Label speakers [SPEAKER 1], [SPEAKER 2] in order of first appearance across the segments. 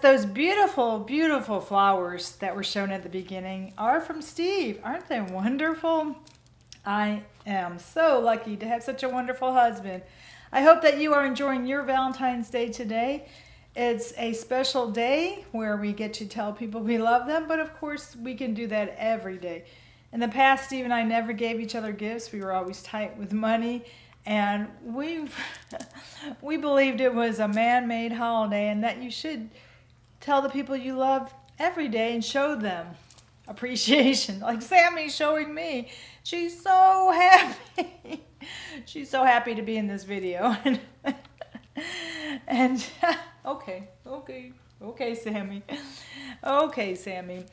[SPEAKER 1] those beautiful, beautiful flowers that were shown at the beginning are from Steve. Aren't they wonderful? I am so lucky to have such a wonderful husband. I hope that you are enjoying your Valentine's Day today. It's a special day where we get to tell people we love them, but of course we can do that every day. In the past, Steve and I never gave each other gifts. We were always tight with money, and we we believed it was a man-made holiday and that you should tell the people you love every day and show them appreciation. Like Sammy's showing me. She's so happy. She's so happy to be in this video. And okay, Sammy. Okay, Sammy.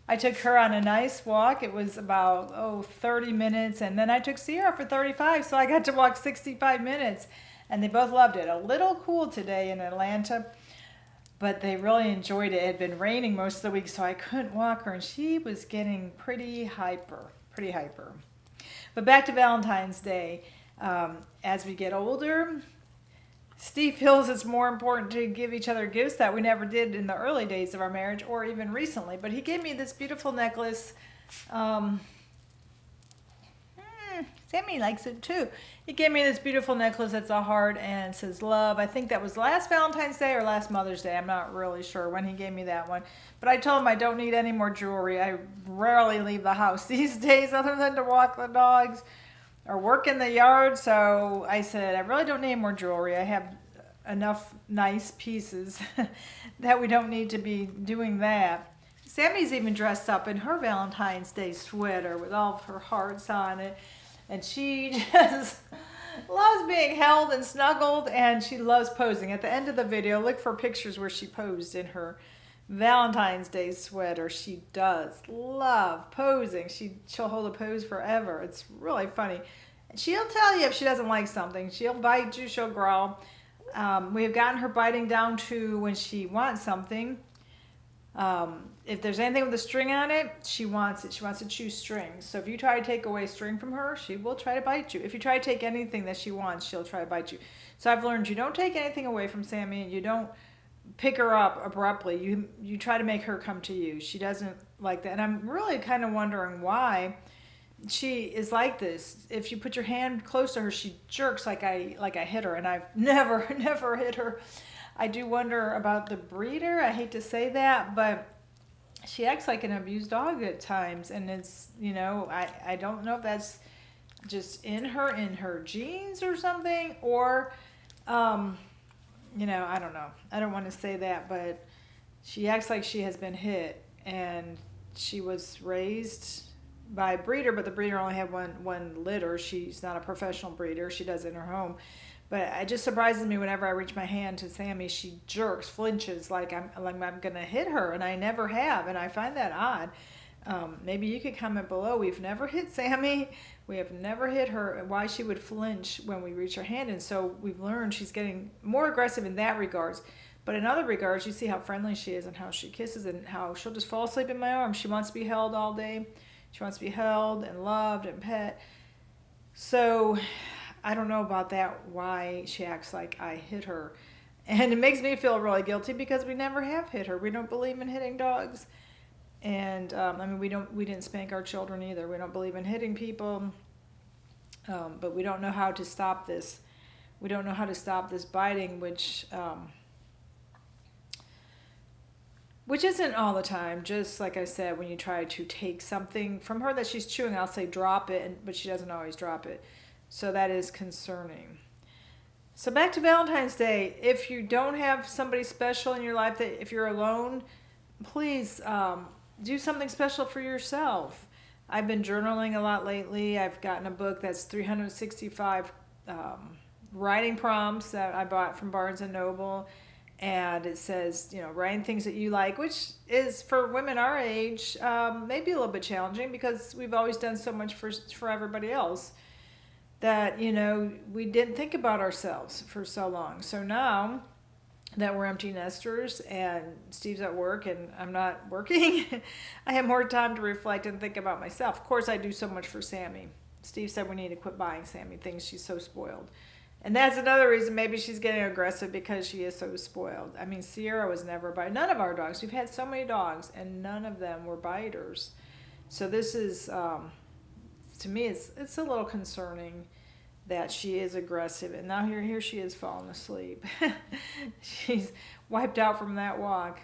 [SPEAKER 1] I took her on a nice walk. It was about 30 minutes, and then I took Sierra for 35, so I got to walk 65 minutes, and they both loved it. A little cool today in Atlanta, but they really enjoyed it. It had been raining most of the week, so I couldn't walk her, and she was getting pretty hyper. But back to Valentine's Day. As we get older, Steve feels it's more important to give each other gifts that we never did in the early days of our marriage or even recently. But he gave me this beautiful necklace. Sammy likes it too. He gave me this beautiful necklace that's a heart and says love. I think that was last Valentine's Day or last Mother's Day. I'm not really sure when he gave me that one. But I told him I don't need any more jewelry. I rarely leave the house these days other than to walk the dogs or work in the yard. So I said, I really don't need more jewelry. I have enough nice pieces that we don't need to be doing that. Sammy's even dressed up in her Valentine's Day sweater with all of her hearts on it. And she just loves being held and snuggled, and she loves posing. At the end of the video, look for pictures where she posed in her Valentine's Day sweater. She does love posing. She'll hold a pose forever. It's really funny. She'll tell you if she doesn't like something. She'll bite you. She'll growl. We have gotten her biting down to when she wants something. If there's anything with a string on it, she wants it. She wants to chew strings. So if you try to take away string from her, she will try to bite you. If you try to take anything that she wants, she'll try to bite you. So I've learned you don't take anything away from Sammy, and you don't pick her up abruptly. You try to make her come to you. She doesn't like that. And I'm really kind of wondering why she is like this. If you put your hand close to her, she jerks like I hit her, and I've never hit her. I do wonder about the breeder. I hate to say that, but she acts like an abused dog at times, and it's, I don't know if that's just in her genes or something, or I don't know. I don't want to say that, but she acts like she has been hit, and she was raised by a breeder, but the breeder only had one litter. She's not a professional breeder. She does it in her home. But it just surprises me whenever I reach my hand to Sammy, she jerks, flinches like I'm gonna hit her, and I never have, and I find that odd. Maybe you could comment below. We've never hit Sammy. We have never hit her. Why she would flinch when we reach her hand, and so we've learned she's getting more aggressive in that regards. But in other regards, you see how friendly she is and how she kisses and how she'll just fall asleep in my arms. She wants to be held all day. She wants to be held and loved and pet. So I don't know about that, why she acts like I hit her. And it makes me feel really guilty because we never have hit her. We don't believe in hitting dogs. And we didn't spank our children either. We don't believe in hitting people. But we don't know how to stop this. We don't know how to stop this biting, which isn't all the time. Just like I said, when you try to take something from her that she's chewing, I'll say drop it, but she doesn't always drop it. So that is concerning. So back to Valentine's Day. If you don't have somebody special in your life, that if you're alone, please do something special for yourself. I've been journaling a lot lately. I've gotten a book that's 365 writing prompts that I bought from Barnes and Noble. And it says, writing things that you like, which is for women our age, maybe a little bit challenging because we've always done so much for everybody else that, we didn't think about ourselves for so long. So now that we're empty nesters and Steve's at work and I'm not working, I have more time to reflect and think about myself. Of course, I do so much for Sammy. Steve said we need to quit buying Sammy things. She's so spoiled. And that's another reason maybe she's getting aggressive because she is so spoiled. I mean, Sierra was never by none of our dogs. We've had so many dogs, and none of them were biters. So this is, to me, it's a little concerning that she is aggressive, and now here she is falling asleep. She's wiped out from that walk.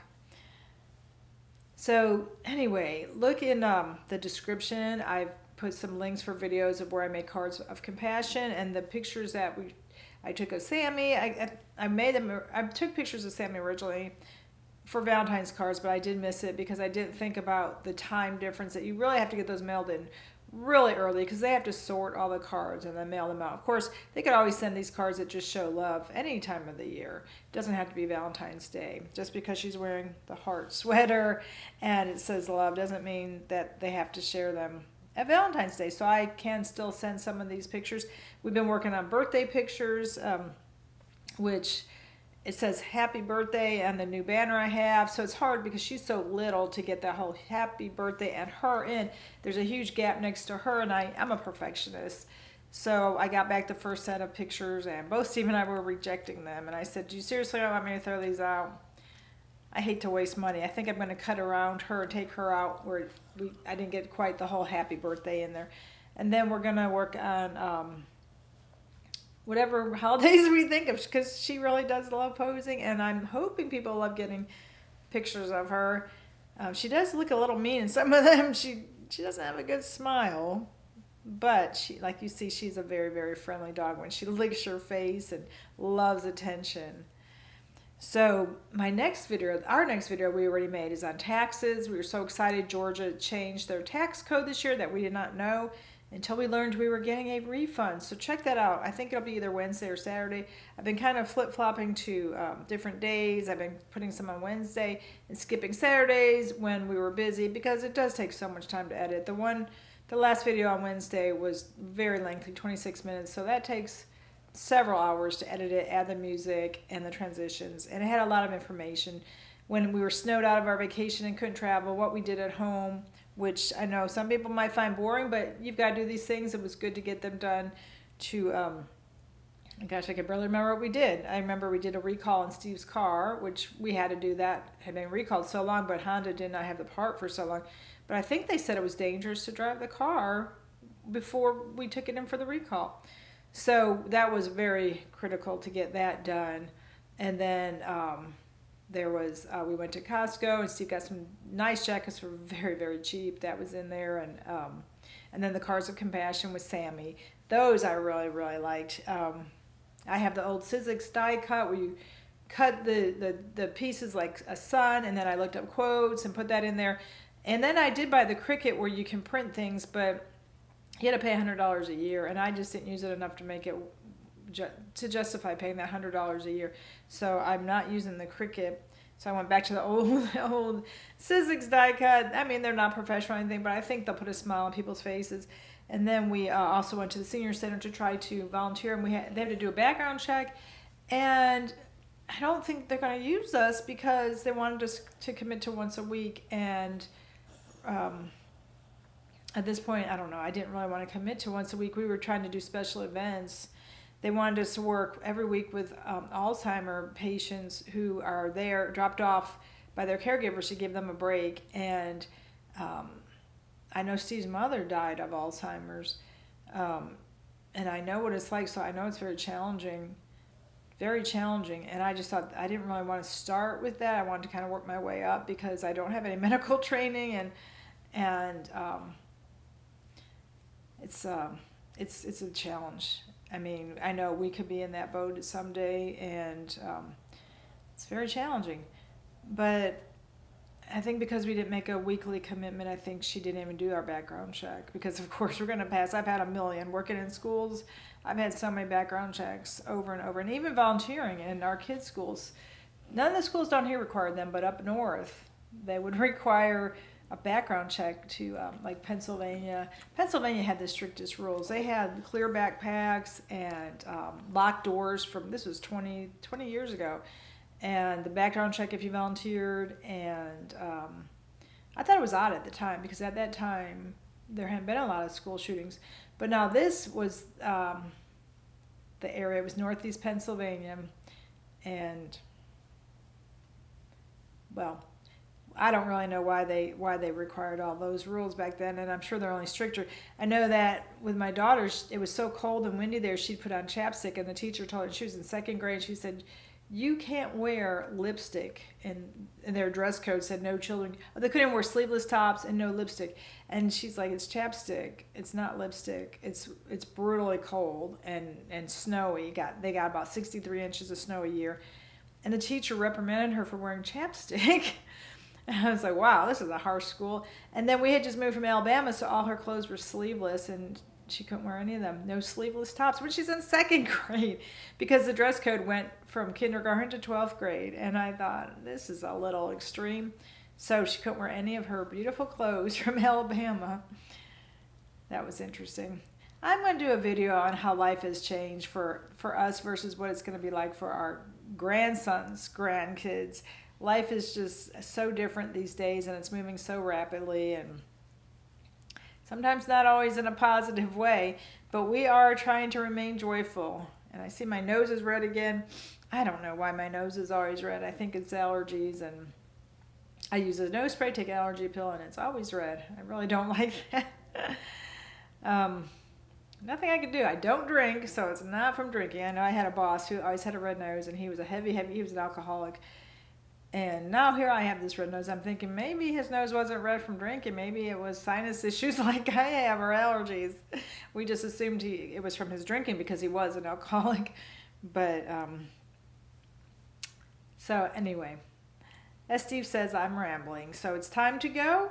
[SPEAKER 1] So anyway, look in the description. I've put some links for videos of where I make cards of compassion and the pictures that I took of Sammi. I made them. I took pictures of Sammi originally for Valentine's cards, but I did miss it because I didn't think about the time difference that you really have to get those mailed in really early because they have to sort all the cards and then mail them out. Of course, they could always send these cards that just show love any time of the year. It doesn't have to be Valentine's Day. Just because she's wearing the heart sweater and it says love doesn't mean that they have to share them at Valentine's Day. So I can still send some of these pictures. We've been working on birthday pictures, which it says happy birthday on the new banner I have. So it's hard because she's so little to get that whole happy birthday and her in. There's a huge gap next to her, and I'm a perfectionist. So I got back the first set of pictures, and both Steve and I were rejecting them. And I said, do you seriously not want me to throw these out? I hate to waste money. I think I'm going to cut around her and take her out where I didn't get quite the whole happy birthday in there. And then we're going to work on whatever holidays we think of, because she really does love posing, and I'm hoping people love getting pictures of her. She does look a little mean in some of them. She doesn't have a good smile, but she, like you see, she's a very, very friendly dog when she licks your face and loves attention. So our next video we already made is on taxes. We were so excited. Georgia changed their tax code this year that we did not know until we learned we were getting a refund. So check that out. I think it'll be either Wednesday or Saturday. I've been kind of flip-flopping to different days. I've been putting some on Wednesday and skipping Saturdays when we were busy because it does take so much time to edit. The last video on Wednesday was very lengthy, 26 minutes. So that takes several hours to edit it, add the music and the transitions. And it had a lot of information. When we were snowed out of our vacation and couldn't travel, what we did at home, which I know some people might find boring, but you've got to do these things. It was good to get them done gosh, I can barely remember what we did. I remember we did a recall on Steve's car, which we had to do that. It had been recalled so long, but Honda did not have the part for so long. But I think they said it was dangerous to drive the car before we took it in for the recall. So that was very critical to get that done. And then we went to Costco and Steve got some nice jackets for very, very cheap. That was in there. And then the Cards of Compassion with Sammi. Those I really, really liked. I have the old Sizzix die cut where you cut the pieces like a sun, and then I looked up quotes and put that in there. And then I did buy the Cricut where you can print things, but you had to pay $100 a year, and I just didn't use it enough to make it to justify paying that $100 a year. So I'm not using the Cricut. So I went back to the old Sizzix die cut. I mean, they're not professional or anything, but I think they'll put a smile on people's faces. And then we also went to the senior center to try to volunteer, and they have to do a background check. And I don't think they're going to use us because they wanted us to commit to once a week. And at this point, I don't know. I didn't really want to commit to once a week. We were trying to do special events. They wanted us to work every week with Alzheimer patients who are there, dropped off by their caregivers to give them a break. And I know Steve's mother died of Alzheimer's. And I know what it's like, so I know it's very challenging. Very challenging. And I just thought I didn't really want to start with that. I wanted to kind of work my way up because I don't have any medical training, and it's a challenge. I mean, I know we could be in that boat someday, and it's very challenging. But I think because we didn't make a weekly commitment, I think she didn't even do our background check because, of course, we're going to pass. I've had a million working in schools. I've had so many background checks over and over, and even volunteering in our kids' schools. None of the schools down here required them, but up north, they would require a background check to, like Pennsylvania. Pennsylvania had the strictest rules. They had clear backpacks and locked doors this was 20 years ago. And the background check if you volunteered. And I thought it was odd at the time because at that time there hadn't been a lot of school shootings. But now this was the area. It was Northeast Pennsylvania, and well, I don't really know why they required all those rules back then, and I'm sure they're only stricter. I know that with my daughters, it was so cold and windy there, she'd put on chapstick, and the teacher told her, she was in second grade, she said, you can't wear lipstick, and their dress code said no children, they couldn't wear sleeveless tops and no lipstick. And she's like, it's chapstick, it's not lipstick, it's brutally cold and snowy. They got about 63 inches of snow a year, and the teacher reprimanded her for wearing chapstick. And I was like, wow, this is a harsh school. And then we had just moved from Alabama, so all her clothes were sleeveless, and she couldn't wear any of them. No sleeveless tops when she's in second grade, because the dress code went from kindergarten to 12th grade. And I thought, this is a little extreme. So she couldn't wear any of her beautiful clothes from Alabama. That was interesting. I'm going to do a video on how life has changed for us versus what it's going to be like for our grandsons, grandkids. Life is just so different these days, and it's moving so rapidly, and sometimes not always in a positive way, but we are trying to remain joyful. And I see my nose is red again. I don't know why my nose is always red. I think it's allergies, and I use a nose spray, take an allergy pill, and it's always red. I really don't like that. Nothing I can do. I don't drink, so it's not from drinking. I know I had a boss who always had a red nose, and he was he was an alcoholic. And now here I have this red nose. I'm thinking maybe his nose wasn't red from drinking. Maybe it was sinus issues like I have, or allergies. We just assumed it was from his drinking because he was an alcoholic. But, so anyway, as Steve says, I'm rambling. So it's time to go.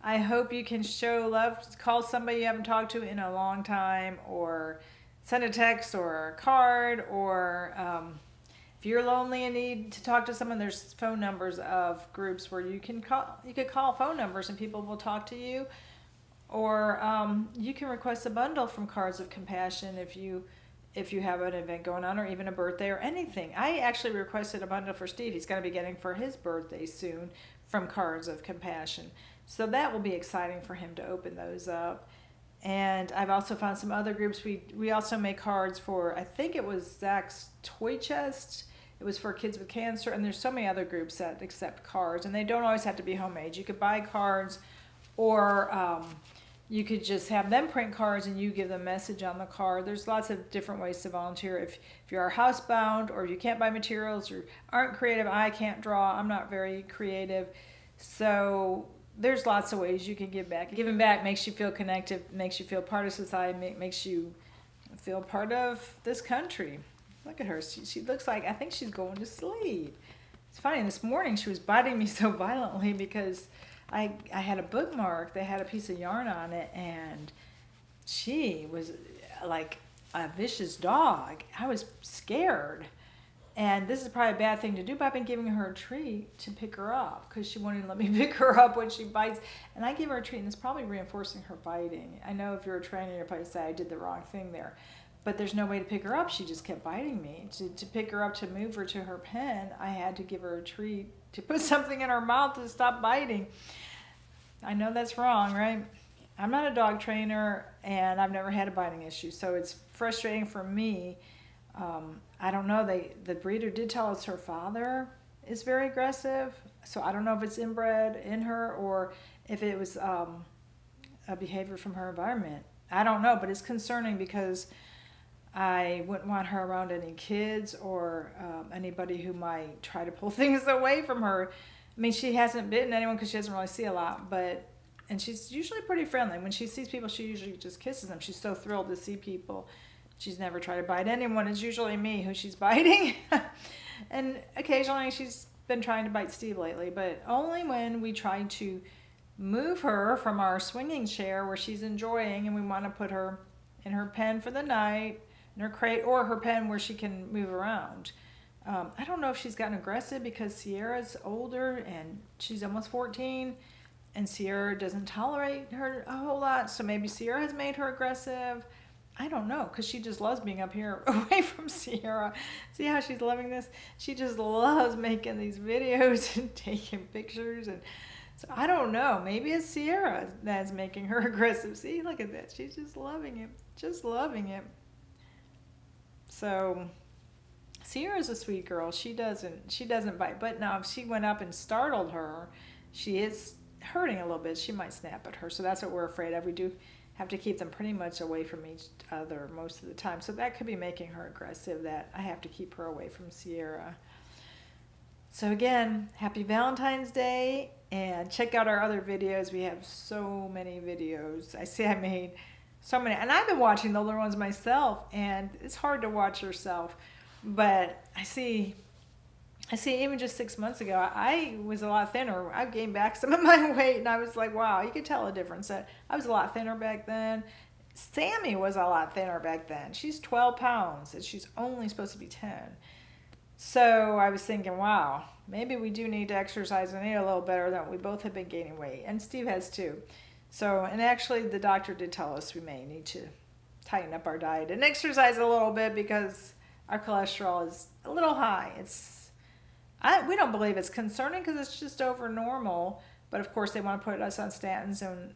[SPEAKER 1] I hope you can show love. Call somebody you haven't talked to in a long time, or send a text or a card, or if you're lonely and need to talk to someone, there's phone numbers of groups where you can call. You could call phone numbers and people will talk to you. Or you can request a bundle from Cards of Compassion if you have an event going on, or even a birthday or anything. I actually requested a bundle for Steve. He's going to be getting for his birthday soon from Cards of Compassion. So that will be exciting for him to open those up. And I've also found some other groups. We also make cards for, I think it was Zach's Toy Chest. It was for kids with cancer, and there's so many other groups that accept cards, and they don't always have to be homemade. You could buy cards, or you could just have them print cards and you give them a message on the card. There's lots of different ways to volunteer. If you are housebound, or if you can't buy materials, or aren't creative, I can't draw, I'm not very creative. So there's lots of ways you can give back. Giving back makes you feel connected, makes you feel part of society, makes you feel part of this country. Look at her. She looks like, I think she's going to sleep. It's funny, this morning she was biting me so violently because I had a bookmark. They had a piece of yarn on it, and she was like a vicious dog. I was scared. And this is probably a bad thing to do, but I've been giving her a treat to pick her up because she won't even let me pick her up when she bites. And I give her a treat, and it's probably reinforcing her biting. I know if you're a trainer, you'll probably say I did the wrong thing there. But there's no way to pick her up. She just kept biting me. To pick her up, to move her to her pen, I had to give her a treat, to put something in her mouth to stop biting. I know that's wrong, right? I'm not a dog trainer, and I've never had a biting issue, so it's frustrating for me. I don't know. The breeder did tell us her father is very aggressive, so I don't know if it's inbred in her or if it was a behavior from her environment. I don't know, but it's concerning because I wouldn't want her around any kids or anybody who might try to pull things away from her. I mean, she hasn't bitten anyone because she doesn't really see a lot, and she's usually pretty friendly. When she sees people, she usually just kisses them. She's so thrilled to see people. She's never tried to bite anyone. It's usually me who she's biting. And occasionally she's been trying to bite Steve lately, but only when we try to move her from our swinging chair where she's enjoying, and we want to put her in her pen for the night, in her crate, or her pen where she can move around. I don't know if she's gotten aggressive because Sierra's older and she's almost 14, and Sierra doesn't tolerate her a whole lot, so maybe Sierra has made her aggressive. I don't know, because she just loves being up here away from Sierra. See how she's loving this? She just loves making these videos and taking pictures. And so I don't know. Maybe it's Sierra that's making her aggressive. See, look at that. She's just loving it. Just loving it. So Sierra's a sweet girl. She doesn't bite. But now if she went up and startled her, she is hurting a little bit. She might snap at her. So that's what we're afraid of. We do have to keep them pretty much away from each other most of the time. So that could be making her aggressive, that I have to keep her away from Sierra. So again, happy Valentine's Day, and check out our other videos. We have so many videos. I see I made so many, and I've been watching the older ones myself, and it's hard to watch yourself. But I see even just 6 months ago, I was a lot thinner. I gained back some of my weight, and I was like, wow, you could tell a difference. That I was a lot thinner back then. Sammy was a lot thinner back then. She's 12 pounds, and she's only supposed to be 10. So I was thinking, wow, maybe we do need to exercise and eat a little better. That we both have been gaining weight, and Steve has too. So, and actually the doctor did tell us we may need to tighten up our diet and exercise a little bit because our cholesterol is a little high. We don't believe it's concerning because it's just over normal. But of course they want to put us on statins, and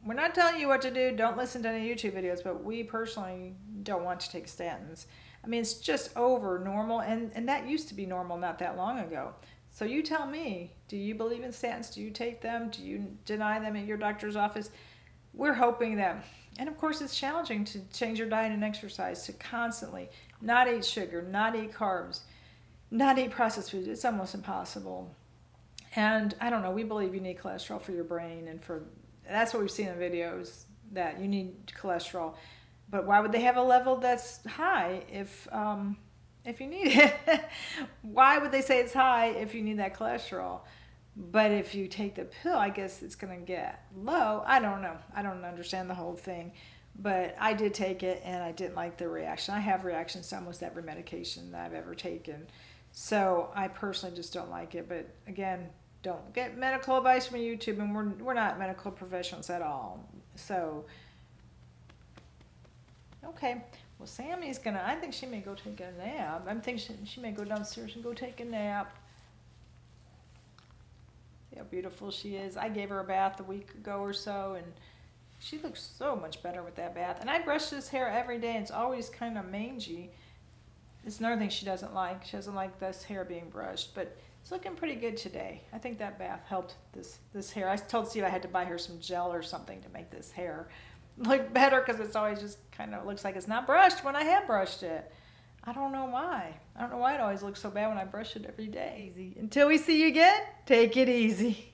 [SPEAKER 1] we're not telling you what to do. Don't listen to any YouTube videos, but we personally don't want to take statins. I mean, it's just over normal, and that used to be normal not that long ago. So you tell me, do you believe in statins? Do you take them? Do you deny them at your doctor's office? We're hoping that, and of course it's challenging to change your diet and exercise, to constantly not eat sugar, not eat carbs, not eat processed foods. It's almost impossible. And I don't know, we believe you need cholesterol for your brain, and that's what we've seen in videos, that you need cholesterol. But why would they have a level that's high if you need it? Why would they say it's high if you need that cholesterol? But if you take the pill, I guess it's going to get low. I don't know. I don't understand the whole thing. But I did take it, and I didn't like the reaction. I have reactions to almost every medication that I've ever taken. So I personally just don't like it. But again, don't get medical advice from YouTube, and we're not medical professionals at all. So, okay. Well, Sammy's I think she may go take a nap. I'm thinking she may go downstairs and go take a nap. See how beautiful she is. I gave her a bath a week ago or so, and she looks so much better with that bath. And I brush this hair every day, and it's always kind of mangy. It's another thing she doesn't like. She doesn't like this hair being brushed, but it's looking pretty good today. I think that bath helped this hair. I told Steve I had to buy her some gel or something to make this hair look better, because it's always just kind of looks like it's not brushed when I have brushed it. I don't know why. I don't know why it always looks so bad when I brush it every day. Until we see you again, take it easy.